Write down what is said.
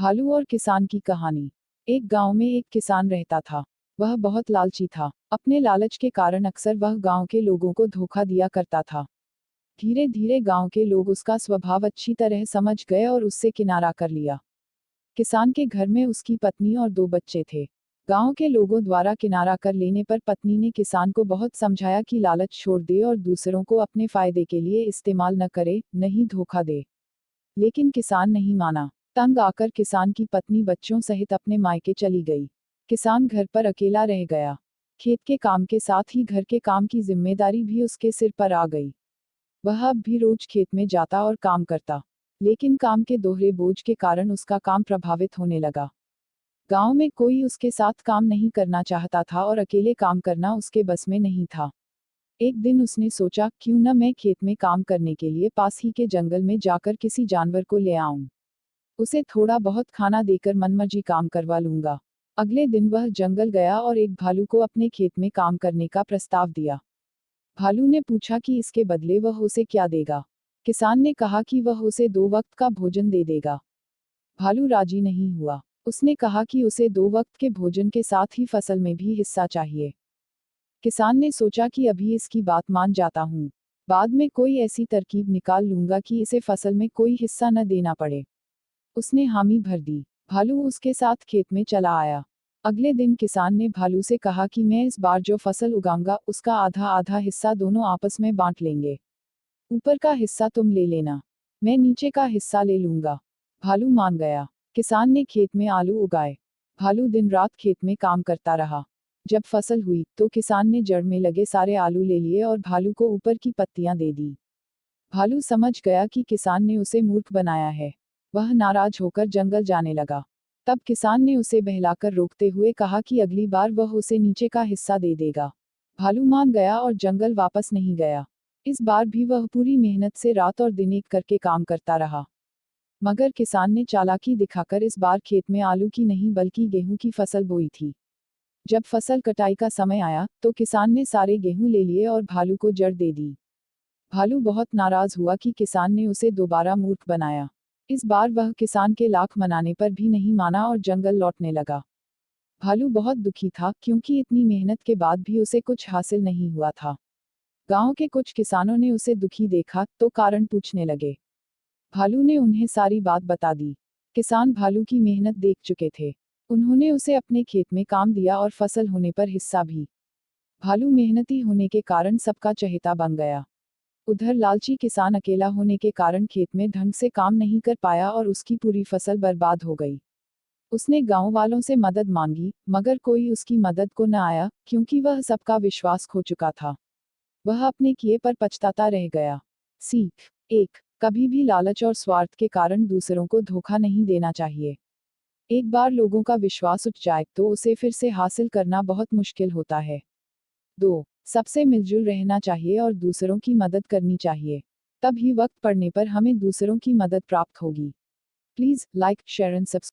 भालू और किसान की कहानी। एक गांव में एक किसान रहता था। वह बहुत लालची था। अपने लालच के कारण अक्सर वह गांव के लोगों को धोखा दिया करता था। धीरे धीरे गांव के लोग उसका स्वभाव अच्छी तरह समझ गए और उससे किनारा कर लिया। किसान के घर में उसकी पत्नी और 2 बच्चे थे। गांव के लोगों द्वारा किनारा कर लेने पर पत्नी ने किसान को बहुत समझाया कि लालच छोड़ दे और दूसरों को अपने फायदे के लिए इस्तेमाल न करे, नहीं धोखा दे। लेकिन किसान नहीं माना। तंग आकर किसान की पत्नी बच्चों सहित अपने मायके चली गई। किसान घर पर अकेला रह गया। खेत के काम के साथ ही घर के काम की जिम्मेदारी भी उसके सिर पर आ गई। वह अब भी रोज खेत में जाता और काम करता, लेकिन काम के दोहरे बोझ के कारण उसका काम प्रभावित होने लगा। गांव में कोई उसके साथ काम नहीं करना चाहता था और अकेले काम करना उसके बस में नहीं था। एक दिन उसने सोचा, क्यों न मैं खेत में काम करने के लिए पास ही के जंगल में जाकर किसी जानवर को ले आऊं। उसे थोड़ा बहुत खाना देकर मनमर्जी काम करवा लूंगा। अगले दिन वह जंगल गया और एक भालू को अपने खेत में काम करने का प्रस्ताव दिया। भालू ने पूछा कि इसके बदले वह उसे क्या देगा। किसान ने कहा कि वह उसे 2 वक्त का भोजन दे देगा। भालू राजी नहीं हुआ। उसने कहा कि उसे 2 वक्त के भोजन के साथ ही फसल में भी हिस्सा चाहिए। किसान ने सोचा कि अभी इसकी बात मान जाता हूँ, बाद में कोई ऐसी तरकीब निकाल लूंगा कि इसे फसल में कोई हिस्सा न देना पड़े। उसने हामी भर दी। भालू उसके साथ खेत में चला आया। अगले दिन किसान ने भालू से कहा कि मैं इस बार जो फसल उगाऊंगा उसका आधा आधा हिस्सा दोनों आपस में बांट लेंगे। ऊपर का हिस्सा तुम ले लेना, मैं नीचे का हिस्सा ले लूंगा। भालू मान गया। किसान ने खेत में आलू उगाए। भालू दिन रात खेत में काम करता रहा। जब फसल हुई तो किसान ने जड़ में लगे सारे आलू ले लिए और भालू को ऊपर की पत्तियां दे दी। भालू समझ गया कि किसान ने उसे मूर्ख बनाया है। वह नाराज होकर जंगल जाने लगा। तब किसान ने उसे बहलाकर रोकते हुए कहा कि अगली बार वह उसे नीचे का हिस्सा दे देगा। भालू मान गया और जंगल वापस नहीं गया। इस बार भी वह पूरी मेहनत से रात और दिन एक करके काम करता रहा। मगर किसान ने चालाकी दिखाकर इस बार खेत में आलू की नहीं बल्कि गेहूं की फसल बोई थी। जब फसल कटाई का समय आया तो किसान ने सारे गेहूं ले लिए और भालू को जड़ दे दी। भालू बहुत नाराज हुआ कि किसान ने उसे दोबारा मूर्ख बनाया। इस बार वह किसान के लाख मनाने पर भी नहीं माना और जंगल लौटने लगा। भालू बहुत दुखी था क्योंकि इतनी मेहनत के बाद भी उसे कुछ हासिल नहीं हुआ था। गांव के कुछ किसानों ने उसे दुखी देखा तो कारण पूछने लगे। भालू ने उन्हें सारी बात बता दी। किसान भालू की मेहनत देख चुके थे। उन्होंने उसे अपने खेत में काम दिया और फसल होने पर हिस्सा भी। भालू मेहनती होने के कारण सबका चहेता बन गया। उधर लालची किसान अकेला होने के कारण खेत में ढंग से काम नहीं कर पाया और उसकी पूरी फसल बर्बाद हो गई। उसने गांव वालों से मदद मांगी, मगर कोई उसकी मदद को न आया क्योंकि वह सबका विश्वास खो चुका था। वह अपने किए पर पछताता रह गया। सीख 1। कभी भी लालच और स्वार्थ के कारण दूसरों को धोखा नहीं देना चाहिए। एक बार लोगों का विश्वास उठ जाए तो उसे फिर से हासिल करना बहुत मुश्किल होता है। 2। सबसे मिलजुल रहना चाहिए और दूसरों की मदद करनी चाहिए। तभी वक्त पड़ने पर हमें दूसरों की मदद प्राप्त होगी। Please like, share and subscribe.